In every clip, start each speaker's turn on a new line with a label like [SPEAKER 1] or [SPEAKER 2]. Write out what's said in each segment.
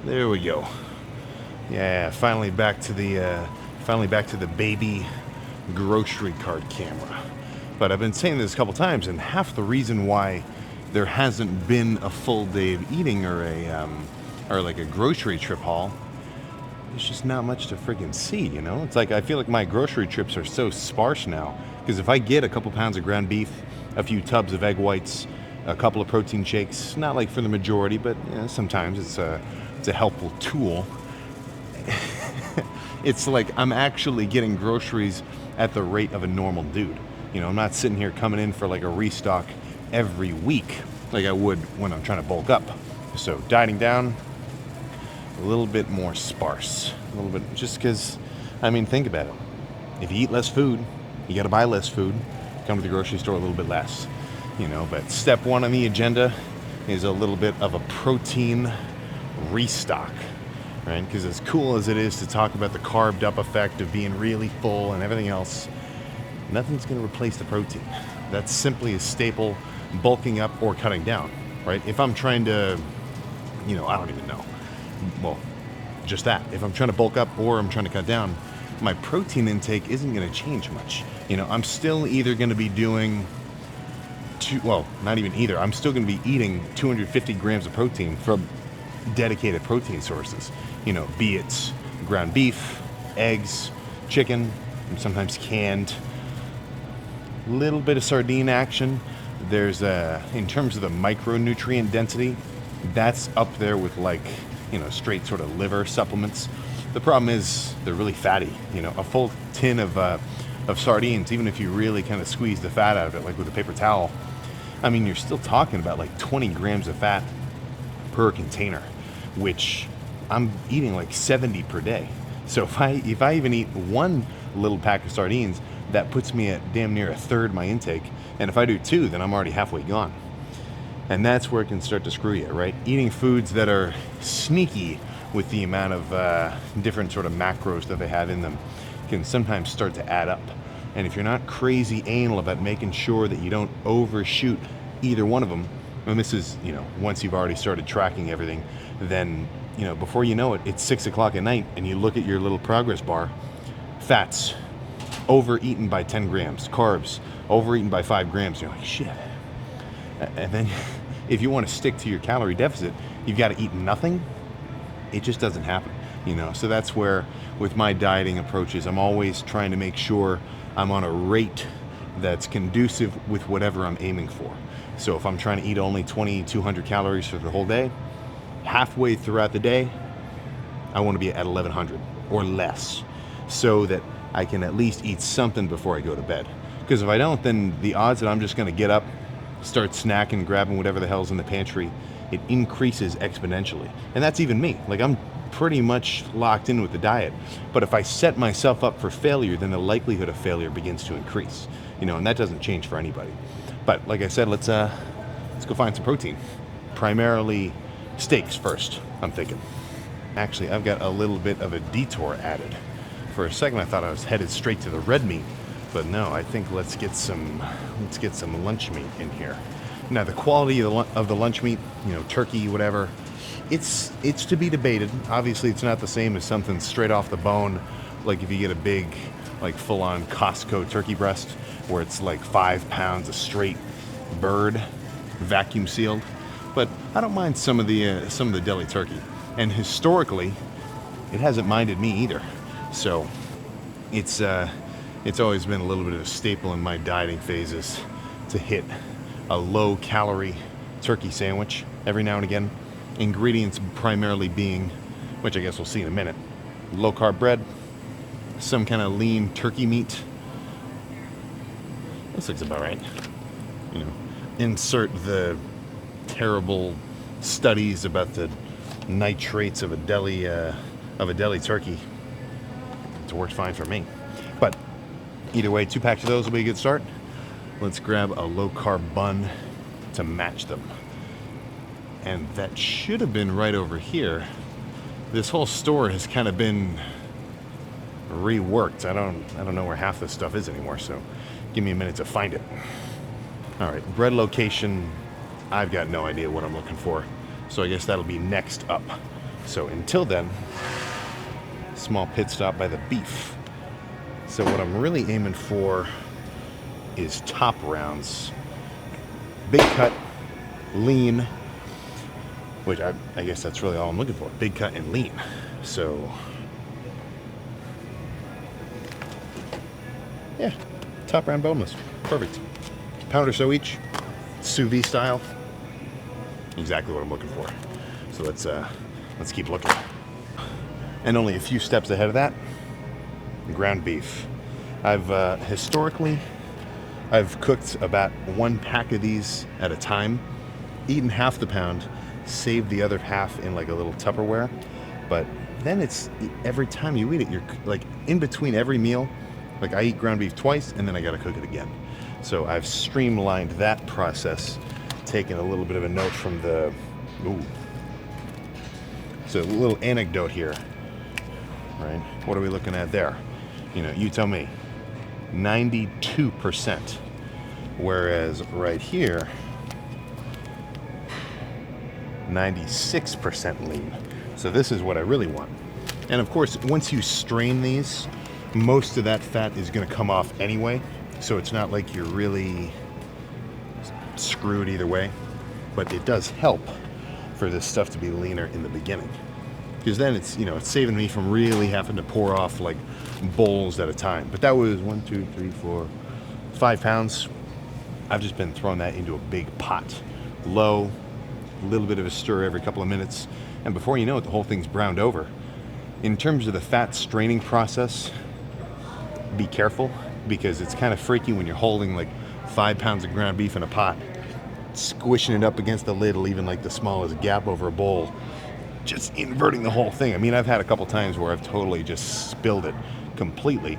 [SPEAKER 1] There we go. Yeah, finally back to the baby grocery cart camera. But I've been saying this a couple times, and half the reason why there hasn't been a full day of eating or like a grocery trip haul, there's just not much to friggin' see, you know? It's like I feel like my grocery trips are so sparse now, because if I get a couple pounds of ground beef, a few tubs of egg whites, a couple of protein shakes, not like for the majority, but you know, sometimes it's a helpful tool. It's like I'm actually getting groceries at the rate of a normal dude. You know, I'm not sitting here coming in for like a restock every week like I would when I'm trying to bulk up. So dieting down, a little bit more sparse. A little bit, just because, I mean, think about it. If you eat less food, you got to buy less food. Come to the grocery store a little bit less. You know, but step one on the agenda is a little bit of a protein restock, right? Because as cool as it is to talk about the carved up effect of being really full and everything else, nothing's going to replace the protein. That's simply a staple, bulking up or cutting down, right? If I'm trying to, you know, I don't even know. Well, just that. If I'm trying to bulk up or I'm trying to cut down, my protein intake isn't going to change much. You know, I'm still either going to be doing not even either. I'm still going to be eating 250 grams of protein from dedicated protein sources. You know, be it ground beef, eggs, chicken, and sometimes canned. Little bit of sardine action. There's in terms of the micronutrient density, that's up there with like, you know, straight sort of liver supplements. The problem is they're really fatty. You know, a full tin of sardines, even if you really kind of squeeze the fat out of it, like with a paper towel, I mean, you're still talking about like 20 grams of fat per container, which I'm eating like 70 per day. So if I even eat one little pack of sardines, that puts me at damn near a third my intake. And if I do two, then I'm already halfway gone. And that's where it can start to screw you, right? Eating foods that are sneaky with the amount of different sort of macros that they have in them can sometimes start to add up. And if you're not crazy anal about making sure that you don't overshoot either one of them, and this is, you know, once you've already started tracking everything, then, you know, before you know it, it's 6 o'clock at night and you look at your little progress bar, fats, overeaten by 10 grams, carbs, overeaten by 5 grams, you're like, shit. And then if you want to stick to your calorie deficit, you've got to eat nothing. It just doesn't happen, you know. So that's where, with my dieting approaches, I'm always trying to make sure I'm on a rate that's conducive with whatever I'm aiming for. So if I'm trying to eat only 2,200 calories for the whole day, halfway throughout the day, I want to be at 1,100 or less, so that I can at least eat something before I go to bed. Because if I don't, then the odds that I'm just going to get up, start snacking, grabbing whatever the hell's in the pantry, it increases exponentially. And that's even me. Like, I'm pretty much locked in with the diet. But if I set myself up for failure, then the likelihood of failure begins to increase. You know, and that doesn't change for anybody. But like I said, let's go find some protein. Primarily steaks first, I'm thinking. Actually, I've got a little bit of a detour added. For a second, I thought I was headed straight to the red meat, but no, I think let's get some lunch meat in here. Now, the quality of the lunch meat, you know, turkey, whatever, it's to be debated. Obviously, it's not the same as something straight off the bone, like if you get a big, like full-on Costco turkey breast, where it's like 5 pounds of straight bird, vacuum sealed. But I don't mind some of the deli turkey, and historically, it hasn't minded me either. So it's always been a little bit of a staple in my dieting phases to hit a low-calorie turkey sandwich every now and again. Ingredients primarily being, which I guess we'll see in a minute, low-carb bread, some kind of lean turkey meat. This looks about right. You know, insert the terrible studies about the nitrates of a deli turkey. It's worked fine for me. But either way, 2 packs of those will be a good start. Let's grab a low-carb bun to match them. And that should have been right over here. This whole store has kind of been reworked. I don't know where half this stuff is anymore, so give me a minute to find it. All right, bread location, I've got no idea what I'm looking for. So I guess that'll be next up. So until then, small pit stop by the beef. So what I'm really aiming for is top rounds. Big cut, lean, which I guess that's really all I'm looking for. Big cut and lean. So, yeah, top round boneless. Perfect. Pound or so each, sous vide style. Exactly what I'm looking for. So let's keep looking. And only a few steps ahead of that, ground beef. Historically, I've cooked about 1 pack of these at a time, eaten half the pound, saved the other half in like a little Tupperware. But then it's every time you eat it, you're like in between every meal, like I eat ground beef twice and then I gotta cook it again. So I've streamlined that process, taken a little bit of a note from the, so a little anecdote here, right? What are we looking at there? You know, you tell me. 92%, whereas right here 96% lean. So this is what I really want. And of course, once you strain these, most of that fat is going to come off anyway, so it's not like you're really screwed either way. But it does help for this stuff to be leaner in the beginning, because then it's, you know, it's saving me from really having to pour off like bowls at a time. But that was 1, 2, 3, 4, 5 pounds. I've just been throwing that into a big pot, low, a little bit of a stir every couple of minutes, and before you know it, the whole thing's browned over. In terms of the fat straining process, be careful, because it's kind of freaky when you're holding like 5 pounds of ground beef in a pot, squishing it up against the lid, leaving like the smallest gap over a bowl, just inverting the whole thing. I mean, I've had a couple times where I've totally just spilled it completely.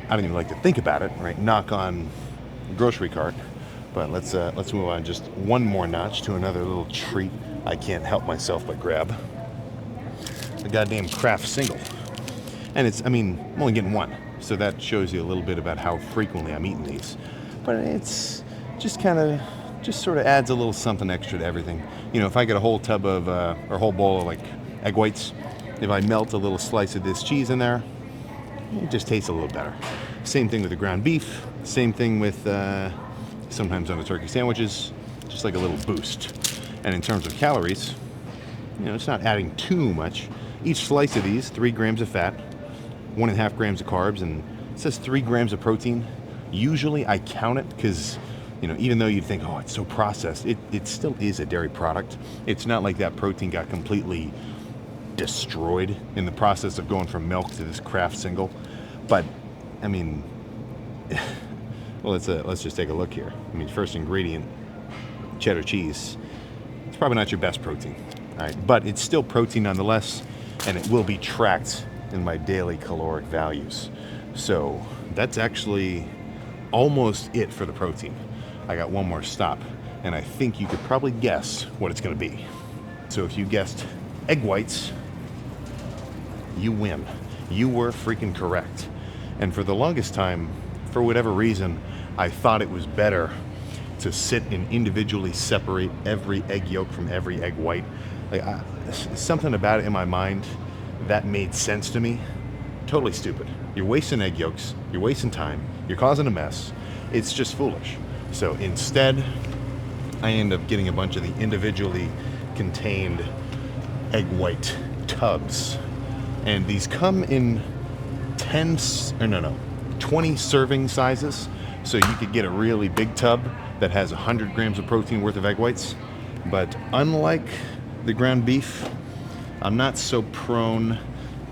[SPEAKER 1] I don't even like to think about it, right? Knock on grocery cart. But let's move on just one more notch to another little treat I can't help myself but grab. The goddamn Kraft single. And it's, I mean, I'm only getting one, so that shows you a little bit about how frequently I'm eating these. But it's just kind of, just sort of adds a little something extra to everything. You know, if I get a whole tub of, or a whole bowl of like egg whites, if I melt a little slice of this cheese in there, it just tastes a little better. Same thing with the ground beef, same thing with sometimes on the turkey sandwiches, just like a little boost. And in terms of calories, you know, it's not adding too much. Each slice of these, 3 grams of fat, 1.5 grams of carbs, and it says 3 grams of protein. Usually I count it because, you know, even though you'd think, oh, it's so processed, it still is a dairy product. It's not like that protein got completely destroyed in the process of going from milk to this Kraft single. But, I mean, well, let's just take a look here. I mean, first ingredient, cheddar cheese. It's probably not your best protein, all right, but it's still protein nonetheless, and it will be tracked in my daily caloric values. So that's actually almost it for the protein. I got one more stop, and I think you could probably guess what it's going to be. So if you guessed egg whites, you win. You were freaking correct. And for the longest time, for whatever reason, I thought it was better to sit and individually separate every egg yolk from every egg white. Like, something about it in my mind that made sense to me. Totally stupid. You're wasting egg yolks, you're wasting time, you're causing a mess. It's just foolish. So instead, I end up getting a bunch of the individually contained egg white tubs. And these come in 20 serving sizes. So you could get a really big tub that has 100 grams of protein worth of egg whites. But unlike the ground beef, I'm not so prone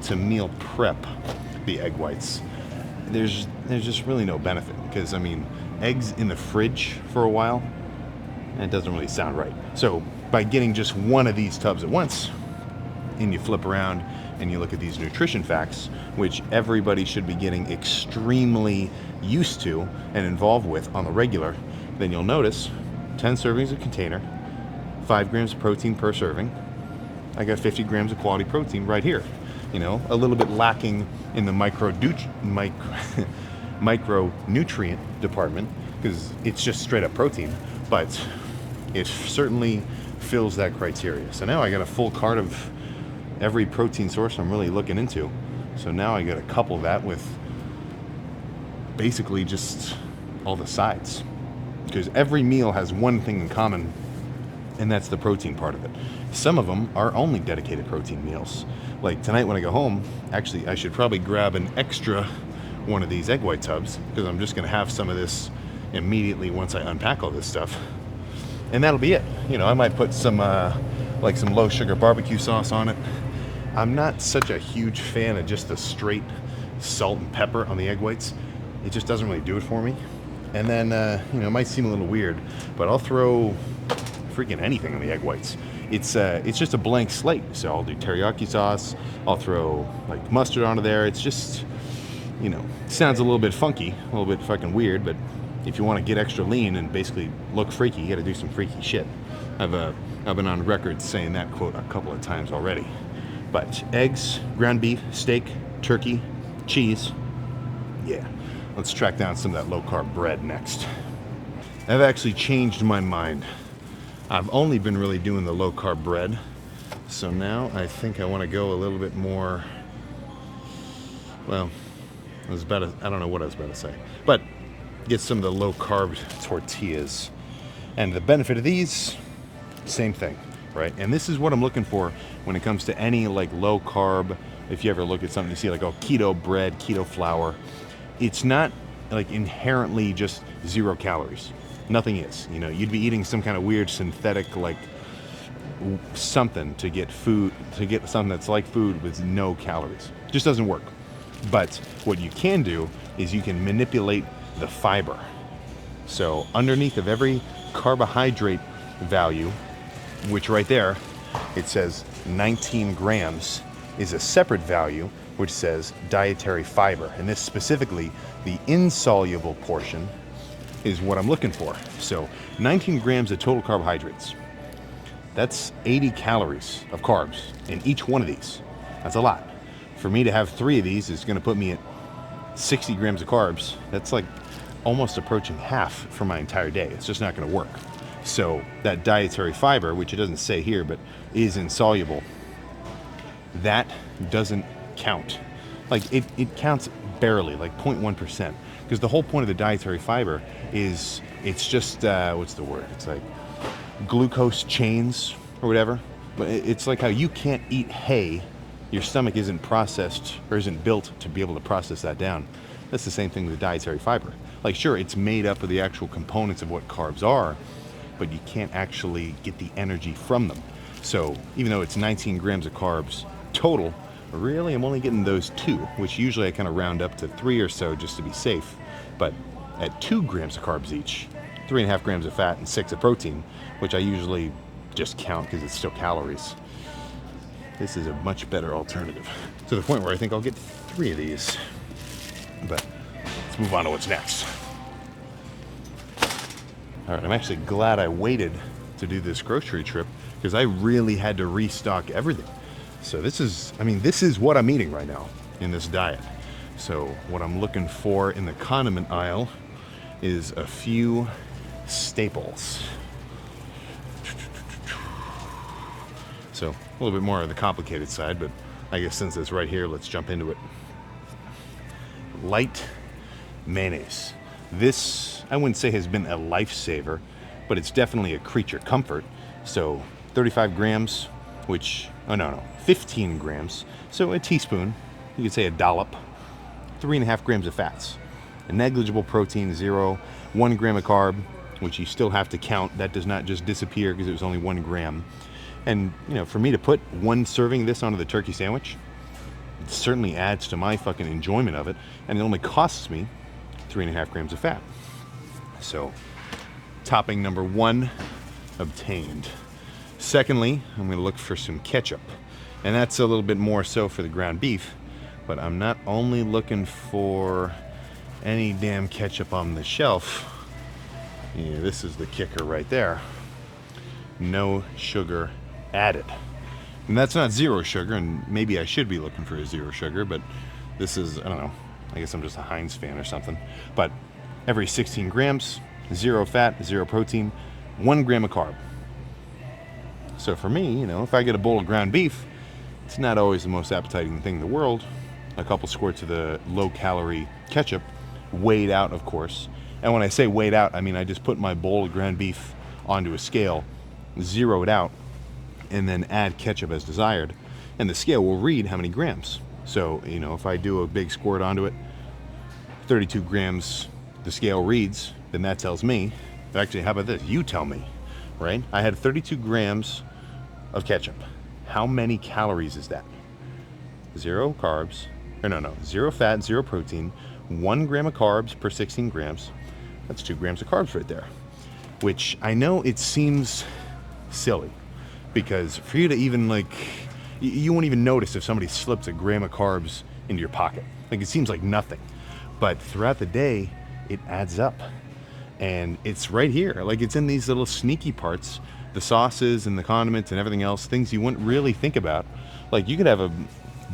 [SPEAKER 1] to meal prep the egg whites. There's just really no benefit, because I mean, eggs in the fridge for a while, it doesn't really sound right. So by getting just one of these tubs at once, and you flip around and you look at these nutrition facts, which everybody should be getting extremely used to and involved with on the regular, then you'll notice 10 servings a container, 5 grams of protein per serving. I got 50 grams of quality protein right here. You know, a little bit lacking in the micronutrient department, because it's just straight up protein, but it certainly fills that criteria. So now I got a full cart of every protein source I'm really looking into. So now I got to couple that with basically just all the sides, because every meal has one thing in common, and that's the protein part of it. Some of them are only dedicated protein meals. Like tonight when I go home, actually I should probably grab an extra one of these egg white tubs, because I'm just going to have some of this immediately once I unpack all this stuff, and that'll be it. You know, I might put some like some low sugar barbecue sauce on it. I'm not such a huge fan of just the straight salt and pepper on the egg whites. It just doesn't really do it for me. And then, you know, it might seem a little weird, but I'll throw freaking anything on the egg whites. It's just a blank slate. So I'll do teriyaki sauce. I'll throw like mustard onto there. It's just, you know, sounds a little bit funky, a little bit fucking weird, but if you want to get extra lean and basically look freaky, you got to do some freaky shit. I've been on record saying that quote a couple of times already. But eggs, ground beef, steak, turkey, cheese. Yeah. Let's track down some of that low-carb bread next. I've actually changed my mind. I've only been really doing the low-carb bread. So now I think I want to go a little bit more, well, I don't know what I was about to say. But get some of the low-carb tortillas. And the benefit of these, same thing, right? And this is what I'm looking for when it comes to any like low-carb. If you ever look at something, you see like, oh, keto bread, keto flour. It's not like inherently just 0 calories. Nothing is. You know, you'd be eating some kind of weird synthetic like something to get food, to get something that's like food with no calories. It just doesn't work. But what you can do is you can manipulate the fiber. So underneath of every carbohydrate value, which right there, it says 19 grams, is a separate value which says dietary fiber. And this specifically, the insoluble portion, is what I'm looking for. So 19 grams of total carbohydrates. That's 80 calories of carbs in each one of these. That's a lot. For me to have 3 of these is gonna put me at 60 grams of carbs. That's like almost approaching half for my entire day. It's just not gonna work. So that dietary fiber, which it doesn't say here, but is insoluble, that doesn't count. Like it counts barely, like 0.1%. Because the whole point of the dietary fiber is it's just, what's the word? It's like glucose chains or whatever. But it's like how you can't eat hay. Your stomach isn't processed or isn't built to be able to process that down. That's the same thing with the dietary fiber. Like sure, it's made up of the actual components of what carbs are, but you can't actually get the energy from them. So even though it's 19 grams of carbs total, really I'm only getting those 2, which usually I kind of round up to 3 or so just to be safe. But at 2 grams of carbs each, 3.5 grams of fat and 6 of protein, which I usually just count because it's still calories, this is a much better alternative. To the point where I think I'll get 3 of these. But let's move on to what's next. All right, I'm actually glad I waited to do this grocery trip because I really had to restock everything. So this is what I'm eating right now in this diet. So what I'm looking for in the condiment aisle is a few staples. So a little bit more of the complicated side, but I guess since it's right here, let's jump into it. Light mayonnaise. This, I wouldn't say has been a lifesaver, but it's definitely a creature comfort. So 35 grams, which, 15 grams. So a teaspoon, you could say a dollop, 3.5 grams of fats, a negligible protein, 1 gram of carb, which you still have to count. That does not just disappear because it was only 1 gram. And, you know, for me to put 1 serving of this onto the turkey sandwich, it certainly adds to my fucking enjoyment of it. And it only costs me 3.5 grams of fat. So, topping number 1 obtained. Secondly, I'm going to look for some ketchup. And that's a little bit more so for the ground beef. But I'm not only looking for any damn ketchup on the shelf. Yeah, this is the kicker right there. No sugar added. And that's not 0 sugar, and maybe I should be looking for a 0 sugar, but this is, I don't know, I guess I'm just a Heinz fan or something. But every 16 grams, 0 fat, 0 protein, 1 gram of carb. So for me, you know, if I get a bowl of ground beef, It's not always the most appetizing thing in the world. A couple squirts of the low-calorie ketchup, weighed out, of course. And when I say weighed out, I mean I just put my bowl of ground beef onto a scale, zero it out, and then add ketchup as desired. And the scale will read how many grams. So, you know, if I do a big squirt onto it, 32 grams the scale reads, then that tells me, actually, how about this? You tell me, right? I had 32 grams of ketchup. How many calories is that? 0 carbs, or no, 0 fat, 0 protein, 1 gram of carbs per 16 grams. That's 2 grams of carbs right there. Which I know it seems silly, because for you to even like, you won't even notice if somebody slips a gram of carbs into your pocket. Like, it seems like nothing. But throughout the day, it adds up. And it's right here. Like, it's in these little sneaky parts, the sauces and the condiments and everything else, things you wouldn't really think about. Like, you could have a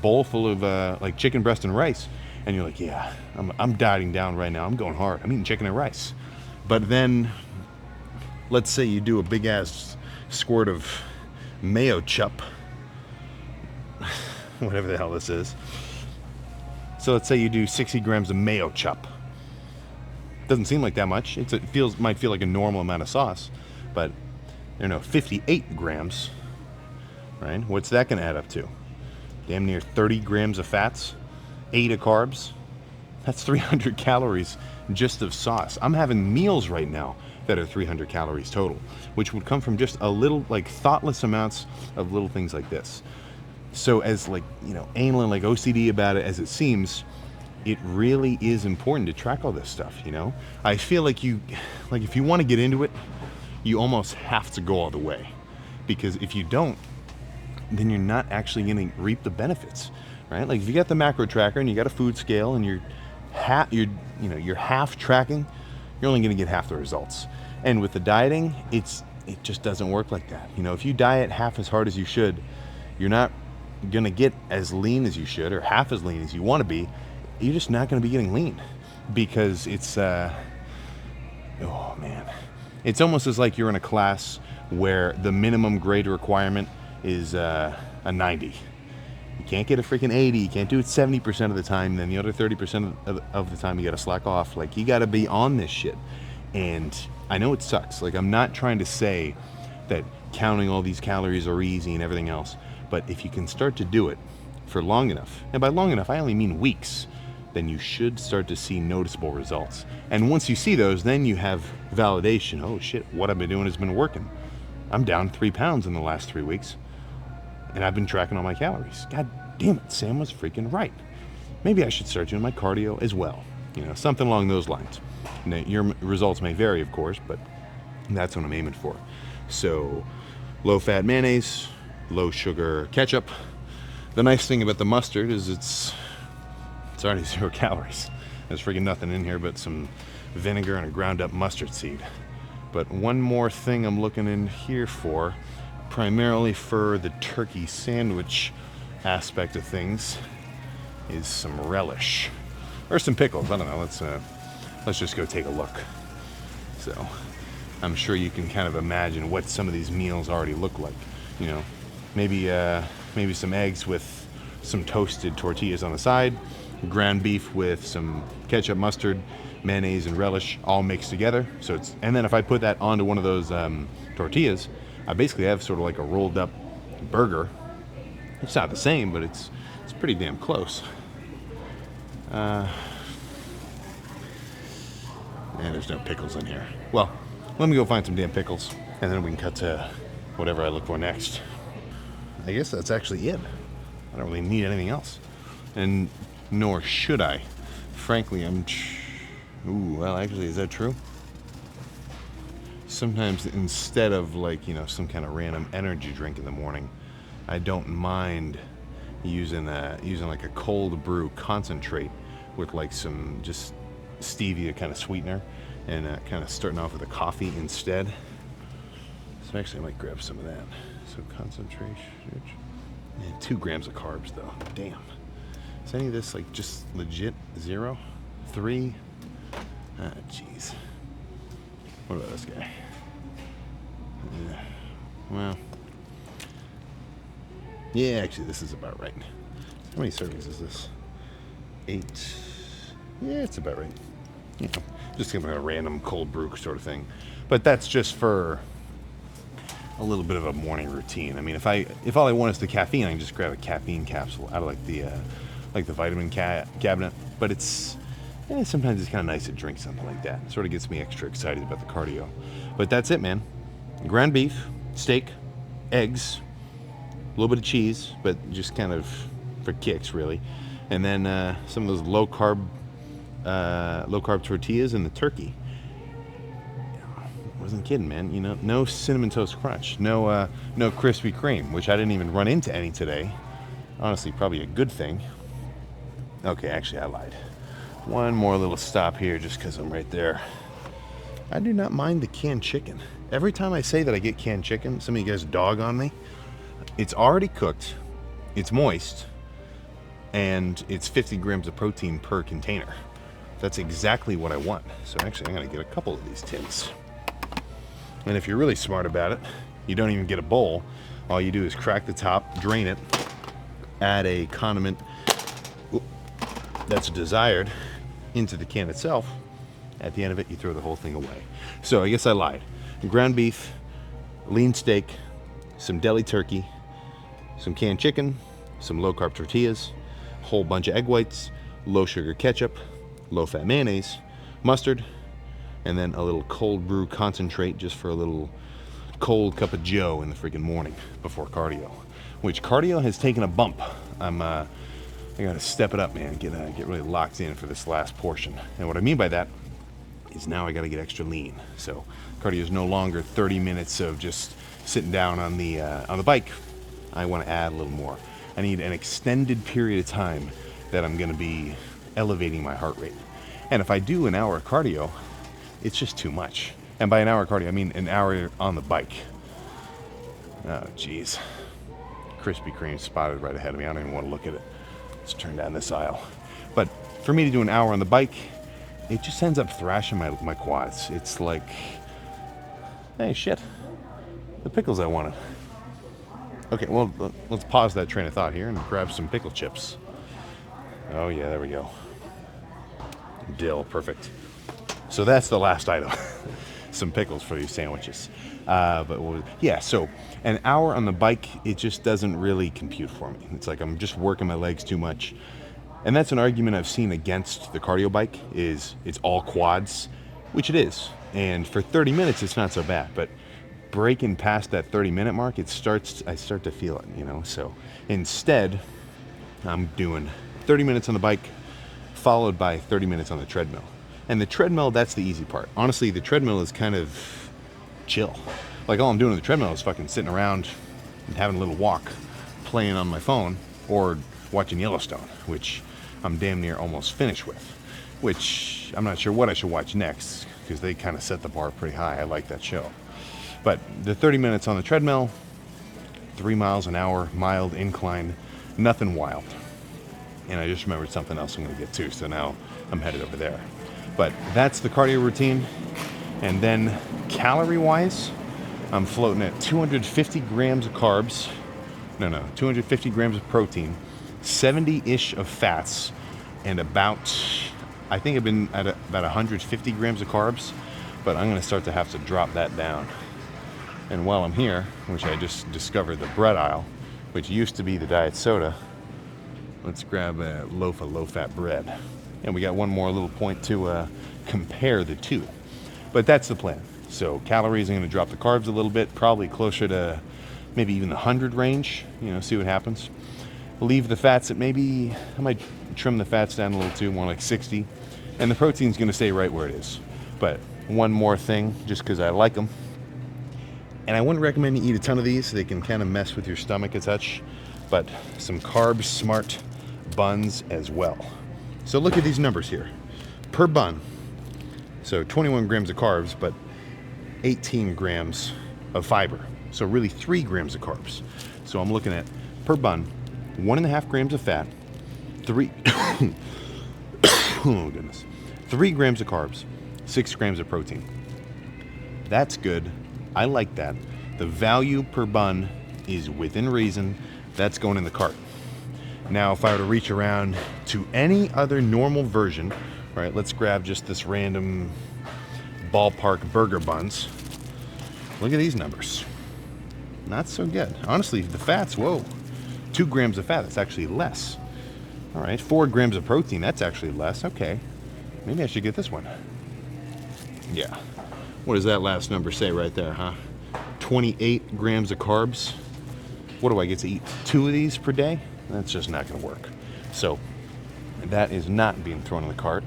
[SPEAKER 1] bowl full of like chicken breast and rice, and you're like, yeah, I'm dieting down right now. I'm going hard. I'm eating chicken and rice. But then, let's say you do a big ass squirt of mayo chup, whatever the hell this is. So let's say you do 60 grams of mayo chup. Doesn't seem like that much. Might feel like a normal amount of sauce, but I don't know, 58 grams, right? What's that going to add up to? Damn near 30 grams of fats, 8 of carbs. That's 300 calories just of sauce. I'm having meals right now that are 300 calories total, which would come from just a little, like, thoughtless amounts of little things like this. So as, like, you know, anal and like OCD about it as it seems, it really is important to track all this stuff, you know? I feel like if you want to get into it, you almost have to go all the way. Because if you don't, then you're not actually going to reap the benefits, right? Like, if you got the macro tracker and you got a food scale and you're half tracking, you're only going to get half the results. And with the dieting, it just doesn't work like that. You know, if you diet half as hard as you should, you're not going to get as lean as you should, or half as lean as you want to be. You're just not going to be getting lean, because it's oh man, it's almost as like you're in a class where the minimum grade requirement is a 90. You can't get a freaking 80. You can't do it 70% of the time. Then the other 30% of the time you got to slack off. Like, you got to be on this shit. And I know it sucks. Like, I'm not trying to say that counting all these calories are easy and everything else, but if you can start to do it for long enough, and by long enough I only mean weeks, then you should start to see noticeable results. And once you see those, then you have validation. Oh shit, what I've been doing has been working. I'm down 3 pounds in the last 3 weeks, and I've been tracking all my calories. God damn it, Sam was freaking right. Maybe I should start doing my cardio as well. You know, something along those lines. Now, your results may vary, of course, but that's what I'm aiming for. So, low-fat mayonnaise, low-sugar ketchup. The nice thing about the mustard is it's already 0 calories. There's freaking nothing in here but some vinegar and a ground up mustard seed. But one more thing I'm looking in here for, primarily for the turkey sandwich aspect of things, is some relish. Or some pickles, I don't know, let's just go take a look. So, I'm sure you can kind of imagine what some of these meals already look like. You know, maybe some eggs with some toasted tortillas on the side, ground beef with some ketchup, mustard, mayonnaise, and relish all mixed together. And then if I put that onto one of those tortillas, I basically have sort of like a rolled up burger. It's not the same, but it's pretty damn close. And there's no pickles in here. Well, let me go find some damn pickles, and then we can cut to whatever I look for next. I guess that's actually it. I don't really need anything else. And nor should I. Frankly, well, actually, is that true? Sometimes instead of, like, you know, some kind of random energy drink in the morning, I don't mind using like a cold brew concentrate with like some just stevia kind of sweetener, and kind of starting off with a coffee instead. So actually I might grab some of that. So concentration, and 2 grams of carbs though. Damn. Is any of this like just legit 0? 3? Ah, jeez. What about this guy? Well, Yeah, actually, this is about right. How many servings is this? 8. Yeah, it's about right. You know, just kind of a random cold brew sort of thing. But that's just for a little bit of a morning routine. I mean, if all I want is the caffeine, I can just grab a caffeine capsule out of like the vitamin cabinet. But sometimes it's kind of nice to drink something like that. It sort of gets me extra excited about the cardio. But that's it, man. Ground beef, steak, eggs, a little bit of cheese, but just kind of for kicks, really. And then some of those low carb tortillas and the turkey. I wasn't kidding, man. You know, no cinnamon toast crunch, no Krispy Kreme, which I didn't even run into any today. Honestly, probably a good thing. Okay, actually, I lied. One more little stop here, just because I'm right there. I do not mind the canned chicken. Every time I say that I get canned chicken, some of you guys dog on me. It's already cooked, it's moist, and it's 50 grams of protein per container. That's exactly what I want. So actually, I'm gonna get a couple of these tins. And if you're really smart about it, you don't even get a bowl. All you do is crack the top, drain it, add a condiment that's desired into the can itself. At the end of it, you throw the whole thing away. So I guess I lied. Ground beef, lean steak, some deli turkey, some canned chicken, some low-carb tortillas, a whole bunch of egg whites, low-sugar ketchup, low-fat mayonnaise, mustard, and then a little cold brew concentrate just for a little cold cup of joe in the freaking morning before cardio. Which cardio has taken a bump. I gotta step it up, man. Get really locked in for this last portion. And what I mean by that is now I gotta get extra lean. So cardio is no longer 30 minutes of just sitting down on the bike. I want to add a little more. I need an extended period of time that I'm gonna be elevating my heart rate. And if I do an hour of cardio, it's just too much. And by an hour of cardio, I mean an hour on the bike. Oh, geez. Krispy Kreme spotted right ahead of me. I don't even want to look at it. Let's turn down this aisle. But for me to do an hour on the bike, it just ends up thrashing my quads. It's like, hey, shit. The pickles I wanted. Okay, well, let's pause that train of thought here and grab some pickle chips. Oh, yeah, there we go. Dill, perfect. So that's the last item. Some pickles for these sandwiches. So an hour on the bike, it just doesn't really compute for me. It's like I'm just working my legs too much. And that's an argument I've seen against the cardio bike, is it's all quads, which it is. And for 30 minutes, it's not so bad. But breaking past that 30-minute mark, I start to feel it, you know? So instead, I'm doing 30 minutes on the bike, followed by 30 minutes on the treadmill. And the treadmill, that's the easy part. Honestly, the treadmill is kind of chill. Like, all I'm doing on the treadmill is fucking sitting around and having a little walk, playing on my phone, or watching Yellowstone, which I'm damn near almost finished with. Which I'm not sure what I should watch next, because they kind of set the bar pretty high. I like that show. But the 30 minutes on the treadmill, 3 miles an hour, mild incline, nothing wild. And I just remembered something else I'm going to get to, so now I'm headed over there. But that's the cardio routine. And then calorie-wise, I'm floating at 250 grams of carbs. 250 grams of protein, 70-ish of fats, and I think I've been at about 150 grams of carbs, but I'm going to start to have to drop that down. And while I'm here, which I just discovered the bread aisle, which used to be the diet soda, let's grab a loaf of low-fat bread. And we got one more little point to compare the two. But that's the plan. So calories, I'm going to drop the carbs a little bit, probably closer to maybe even the 100 range, see what happens. Leave the fats at maybe, I might trim the fats down a little too, more like 60. And the protein's going to stay right where it is. But one more thing, just because I like them. And I wouldn't recommend you eat a ton of these. They can kind of mess with your stomach a touch. But some carb smart buns as well. So look at these numbers here. Per bun, so 21 grams of carbs, but 18 grams of fiber. So really 3 grams of carbs. So I'm looking at, per bun, 1.5 grams of fat, 3 grams of carbs, 6 grams of protein. That's good. I like that. The value per bun is within reason. That's going in the cart. Now, if I were to reach around to any other normal version, all right, let's grab just this random ballpark burger buns. Look at these numbers. Not so good. Honestly, the fat's, whoa, 2 grams of fat, that's actually less. All right, 4 grams of protein, that's actually less. Okay, maybe I should get this one. Yeah. What does that last number say right there, huh? 28 grams of carbs. What do I get to eat? 2 of these per day? That's just not going to work. So that is not being thrown in the cart,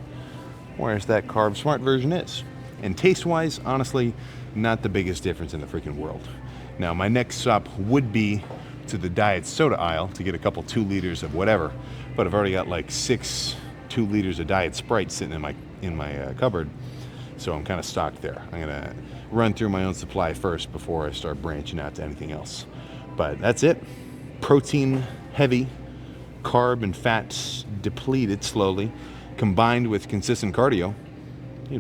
[SPEAKER 1] whereas that Carb Smart version is. And taste-wise, honestly, not the biggest difference in the freaking world. Now, my next stop would be to the diet soda aisle to get a couple 2 liters of whatever, but I've already got like 6 2 liters of Diet Sprite sitting in my cupboard, so I'm kind of stocked there. I'm gonna run through my own supply first before I start branching out to anything else. But that's it. Protein heavy, carb and fat depleted slowly, combined with consistent cardio.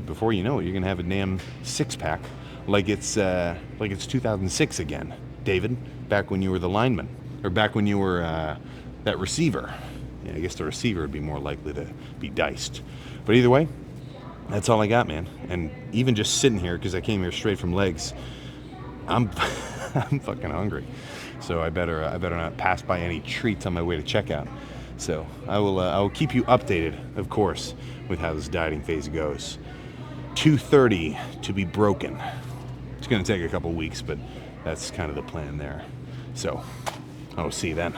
[SPEAKER 1] Before you know it, you're gonna have a damn 6-pack, like it's 2006 again, David. Back when you were the lineman, or back when you were that receiver. Yeah, I guess the receiver would be more likely to be diced. But either way, that's all I got, man. And even just sitting here, because I came here straight from legs, I'm I'm fucking hungry. So I better not pass by any treats on my way to checkout. So I will keep you updated, of course, with how this dieting phase goes. 230 to be broken. It's going to take a couple weeks, but that's kind of the plan there. So I'll see you then.